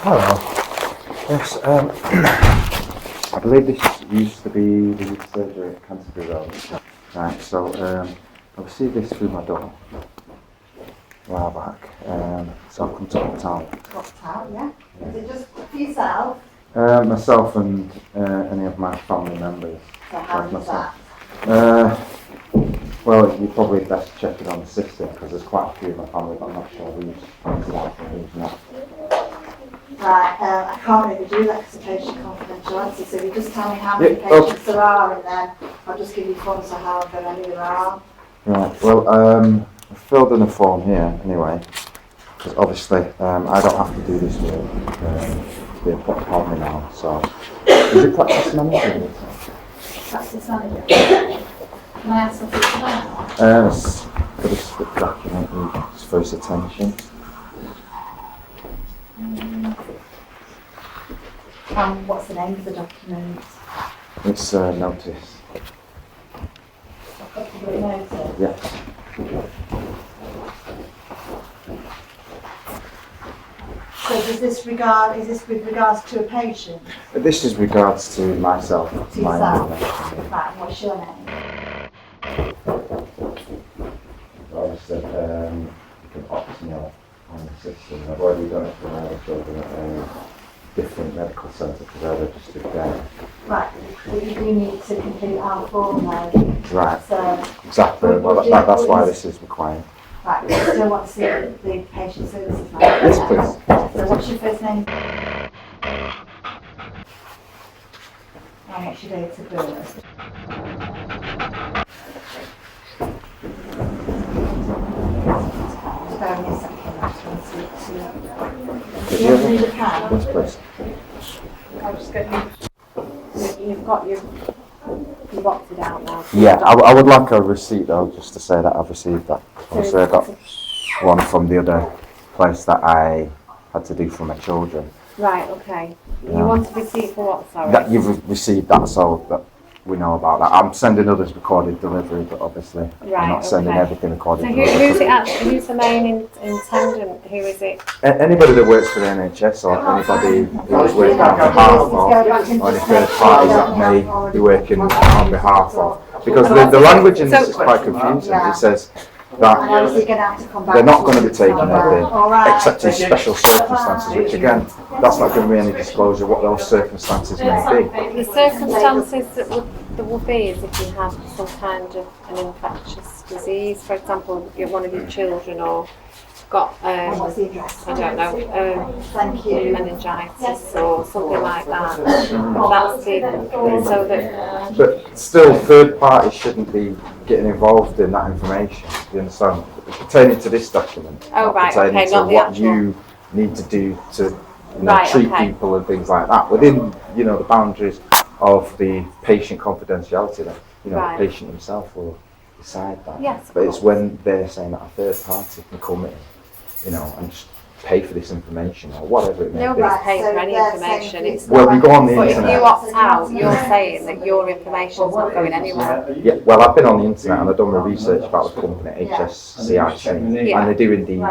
Hello. Yes, I believe this used to be the surgery at Canterbury Road. Right, so I received this through my daughter a while back, so I've come to opt out. Opt out, yeah. Is it just for yourself? Myself and any of my family members. So how is that? Well, you're probably best check it on the system because there's quite a few in my family, but I'm not sure who's opted out and who's not. Right, I can't really do that because of patient confidentiality, so you just tell me how many patients there are and then I'll just give you forms of however many there are. Right, well, I've filled in a form here anyway, because obviously I don't have to do this work, it's being put upon me now, so. Is it practice manager? Practice manager. Can I ask what it's about? It's for this document, it's for his attention. What's the name of the document? It's a notice. Public notice? Yes. So is this with regards to a patient? This is regards to myself. To my yourself? information. Right, what's your name? Obviously, you can opt me off on the system. I've already done it for my other children at a different medical centre because they're registered there. Right, but you do need to complete our form though. Right, So, exactly. Well, that's why this is required. right, you still want to see the patient services manager? Yes, please. So what's your first name? And what's your date of birth? Just bear with me a second, I just want to see. Do you want to read a pen? Yes, please. I'll just get you've got you've opted out now. Yeah, I would like a receipt though, just to say that I've received that. Obviously, I got one from the other place that I had to do for my children. Right, okay. You want a receipt for what, sorry? That you've received that, so that we know about that. I'm sending others recorded delivery, but obviously I'm not sending everything recorded So delivery. who's it actually? Who's the main intendant? Who is it? Anybody that works for the NHS or anybody who's working on behalf of, or any third parties that may be working on behalf of. Because the language in this is quite confusing. It says that they're not going to be taking anything except in special circumstances, which again, that's not giving me any disclosure what those circumstances may be. The circumstances that would be is if you had some kind of an infectious disease, for example, you're one of your children or got, I don't know, meningitis or something like that. That's the, so that... But still, third parties shouldn't be getting involved in that information, you understand? Pertaining to this document, oh, right, pertaining okay, to what you need to do to treat people and things like that, within, the boundaries of the patient confidentiality that, the patient himself will decide that. Yes, but it's when they're saying that a third party can come in, and just pay for this information or whatever it may be. Nobody's paying for any information. It's well, we go on the but internet. If you opt out, you're saying that your information's not going anywhere. Yeah, well, I've been on the internet and I've done my research about the company HSCIC, and they do indeed.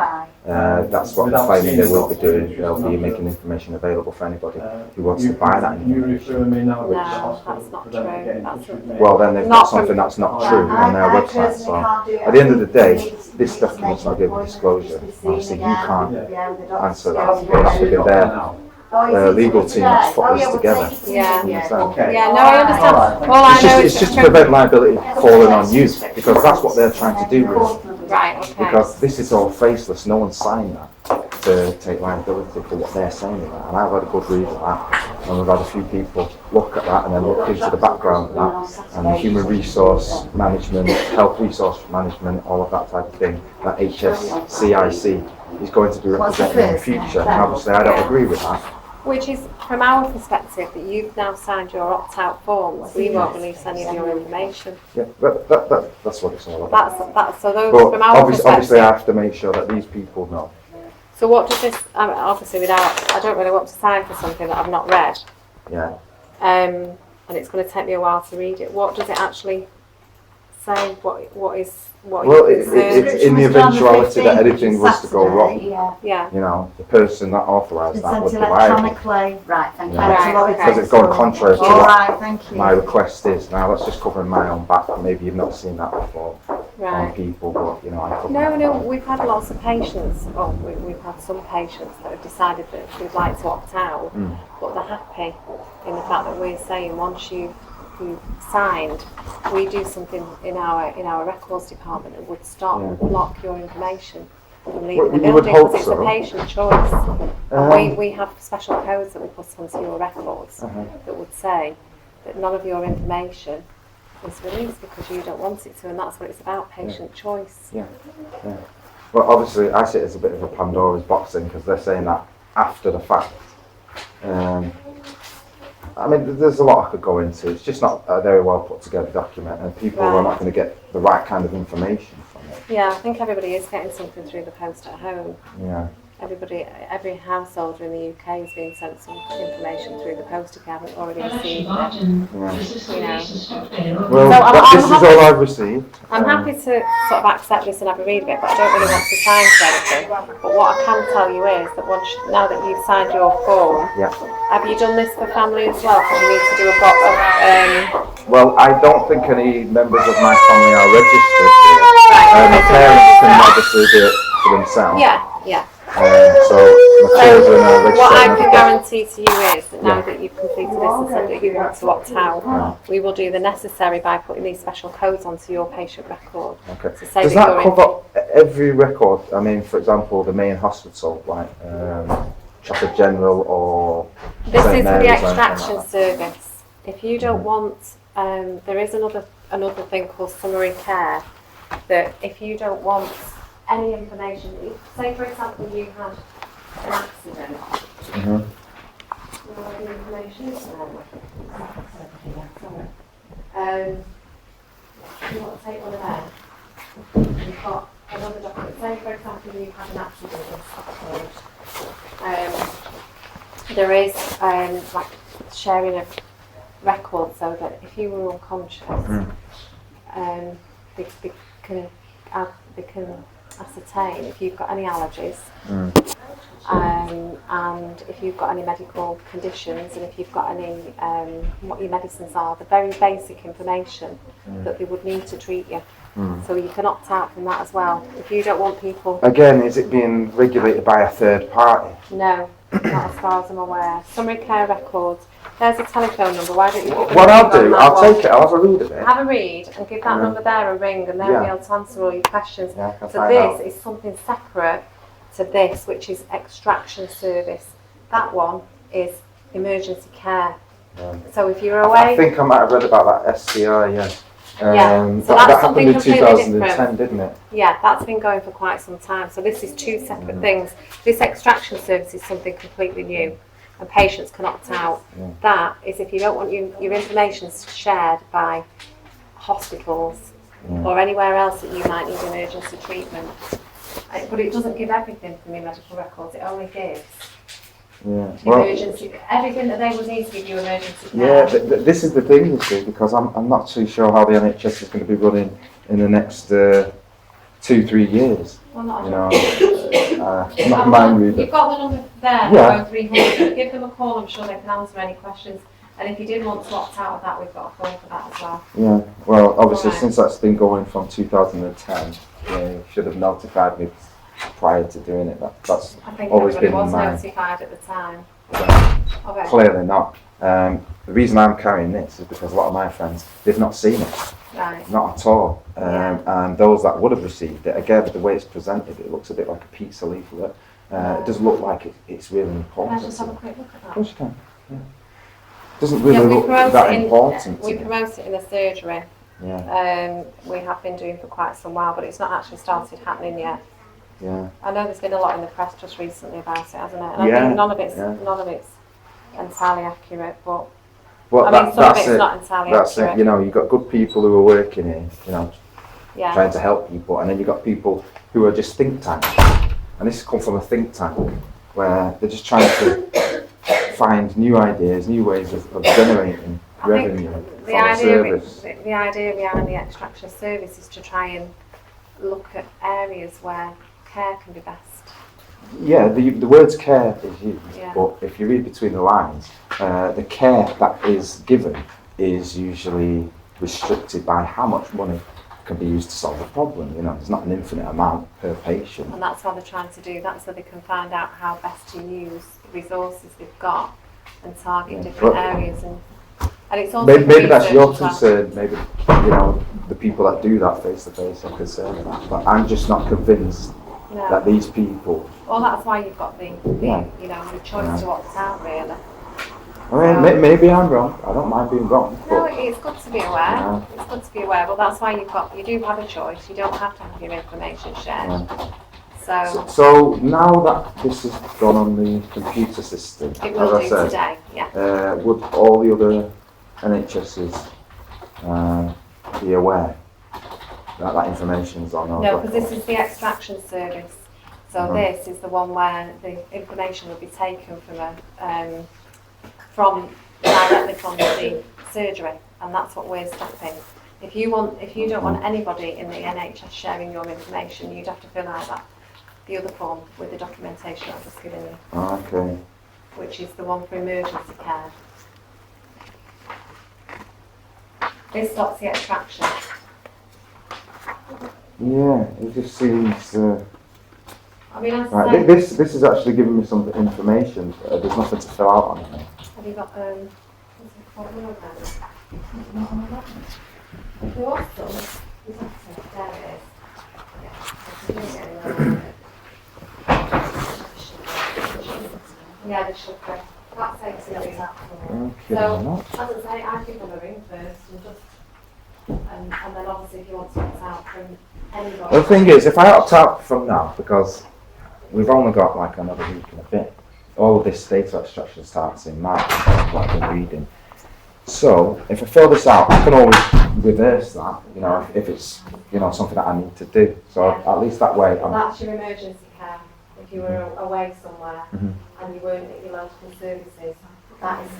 That's what they're claiming they will be doing. They'll be making information available for anybody who wants to buy that information. No, that's not true. Well, then they've got something that's not true on their website. So, at the end of the day, this document's not giving disclosure. Obviously, you can't answer that. It'll have to be their legal team that's put this together. Yeah. You understand? Yeah, no, I understand. All I know It's just to prevent liability falling on you, because that's what they're trying to do. Right, okay. Because this is all faceless, no one signed that to take liability for what they're saying about. And I've had a good read of that, and we've had a few people look at that and then look into the background of that, and the human resource management, health resource management, all of that type of thing, that HSCIC is going to be representing in the future. And obviously I don't agree with that. Which is, from our perspective, that you've now signed your opt-out forms, we won't release any of your information. Yeah, that's what it's all about. So those, but from our obviously I have to make sure that these people know. So what does this, obviously I don't really want to sign for something that I've not read. Yeah. And it's going to take me a while to read it. What does it actually say what is what Well, you're concerned. it's in the eventuality that anything was to go wrong. Yeah. You know, the person that authorised that would Sent be liable. electronically. Right, thank you. Yeah. That's a lot of Because it's text. gone contrary to All what right, thank you. my request is. Now, that's just covering my own back. Maybe you've not seen that before on Right. people, but, you know, I cover No, my no, own. we've had lots of patients, well, we've had some patients that have decided that they'd like to opt out, but they're happy in the fact that we're saying once you've signed, we do something in our records department that would stop and block your information from leaving the You would building hope because it's so. a patient choice. And we have special codes that we put onto your records that would say that none of your information is released because you don't want it to, and that's what it's about, patient choice. Yeah. Well, obviously, I see it as a bit of a Pandora's box thing because they're saying that after the fact. I mean, there's a lot I could go into. It's just not a very well put together document, and people are not going to get the right kind of information from it. Yeah, I think everybody is getting something through the post at home. Yeah. Every householder in the UK is being sent some information through the post if you haven't already received it. Well, This is happy, all I've received. I'm happy to sort of accept this and have a read of it, but I don't really want to sign for anything. But what I can tell you is that now that you've signed your form, have you done this for family as well? Because you need to do a box of... Well, I don't think any members of my family are registered here. My parents can obviously do it for themselves. Yeah. So my children are registered. What I can guarantee to you is that now that you've completed this and said that you want to opt out, we will do the necessary by putting these special codes onto your patient record. Okay. To say Does that cover every record? I mean, for example, the main hospital, like Trafford General or This St. is for the Mary's or anything extraction like that? service. If you don't want, there is another thing called summary care, that if you don't want any information, say for example you had an accident, the information is there. You want to take one of them? You've got another document. Say for example you had an accident in Scotland. There is like sharing of records so that if you were unconscious, they can ascertain if you've got any allergies, and if you've got any medical conditions, and if you've got any what your medicines are, the very basic information that they would need to treat you. So you can opt out from that as well. If you don't want people... Again, is it being regulated by a third party? No, not as far as I'm aware. Summary care records. There's a telephone number. Why don't you give What I'll do, I'll take it, I'll have a read of it. Have a read and give that number there a ring, and they'll be able to answer all your questions. So this is something separate to this, which is extraction service. That one is emergency care. So if you're away... I think I might have read about that SCI, so that that's happened in completely 2010, different. didn't it? Yeah, that's been going for quite some time. So this is two separate things. This extraction service is something completely new, and patients can opt out. That is if you don't want your information shared by hospitals or anywhere else that you might need emergency treatment. But it doesn't give everything from your medical records. It only gives emergency, everything that they would need to give you emergency care. This is the thing, you see, because I'm not too sure how the NHS is going to be running in the next 2-3 years. Well, not not mind reader. You've got the number there, 0300. Give them a call, I'm sure they can answer any questions. And if you did want to opt out of that, we've got a phone for that as well. Yeah, well, obviously, since that's been going from 2010, you should have notified me prior to doing it. That's always been was mine. notified at the time. Okay. Clearly not. The reason I'm carrying this is because a lot of my friends, they've not seen it. Right. Not at all. And those that would have received it, again, the way it's presented, it looks a bit like a pizza leaflet. It doesn't look like it's really important. Can I just have a quick look at that? Of course you can. Yeah. It doesn't really look that important. We promote it in the surgery. Yeah. We have been doing for quite some while, but it's not actually started happening yet. Yeah. I know there's been a lot in the press just recently about it, hasn't it? And I think none of it's entirely accurate, but well, I mean, some of it's not entirely accurate. It. You know, you've got good people who are working here, you know, trying to help people, and then you've got people who are just think tanks. And this has come from a think tank where they're just trying to find new ideas, new ways of generating revenue think from a service. the idea behind the extraction service is to try and look at areas where care can be best. Yeah, the words care is used, Yeah. but if you read between the lines, the care that is given is usually restricted by how much money can be used to solve the problem. You know, there's not an infinite amount per patient. And that's why they're trying to do that, so they can find out how best to use the resources they've got and target Yeah, different but areas. And it's also Maybe that's research your as well. concern. Maybe the people that do that face to face are concerned with that. But I'm just not convinced No. that these people. Well, that's why you've got the Yeah. the choice to opt out, really. I mean, maybe I'm wrong. I don't mind being wrong. No, But it's good to be aware. Yeah. It's good to be aware. But that's why you do have a choice. You don't have to have your information shared. So now that this has gone on the computer system, It will as I do said, today, yeah. would all the other NHSs be aware that that information is on? No, because this is the extraction service. So Mhm. this is the one where the information will be taken from directly from the surgery, and that's what we're stopping. If you don't want anybody in the NHS sharing your information, you'd have to fill out the other form with the documentation I've just given you, Okay. which is the one for emergency care. This stops the extraction. Yeah, it just seems. I mean, as I Right, say, this is actually giving me some information. There's nothing to fill out on it. have you got what's it called? There was some. There it is. Yeah, the sugar. That saves me that. Okay. So, as I say, I give them a ring first and then obviously if you want to opt out from anybody. The thing is, if I opt out from now, because we've only got like another week and a bit, all of this data extraction starts in March, what I've been reading. So, if I fill this out, I can always reverse that, if it's, something that I need to do. So, at least that way, Well, that's your emergency care. If you were away somewhere and you weren't at your local services, that is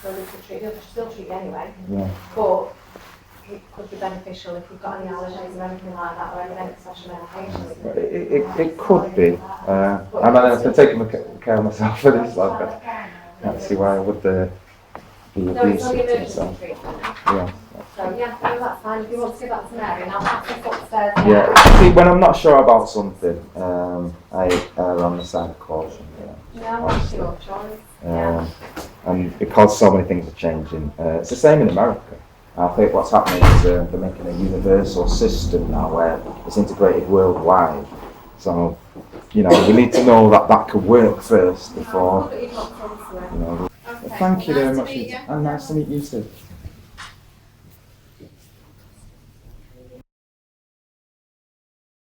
so they could treat you. They should still treat you anyway. yeah. But it could be beneficial if you've got any allergies or anything like that, or any special medications. It could be. I mean, I've taken care of myself for this, like, I can't see why I would be No, it's only abusive. emergency So, treatment. yeah. So yeah, no, that's fine. If you want to give that to Mary, and I'll pass this upstairs. Yeah. See, when I'm not sure about something, I err on the side of caution. No, that's your choice. And because so many things are changing, it's the same in America. I think what's happening is they're making a universal system now where it's integrated worldwide. So, we need to know that that could work first before. Good that you've got some to it. Thank you very much. And nice to meet you too.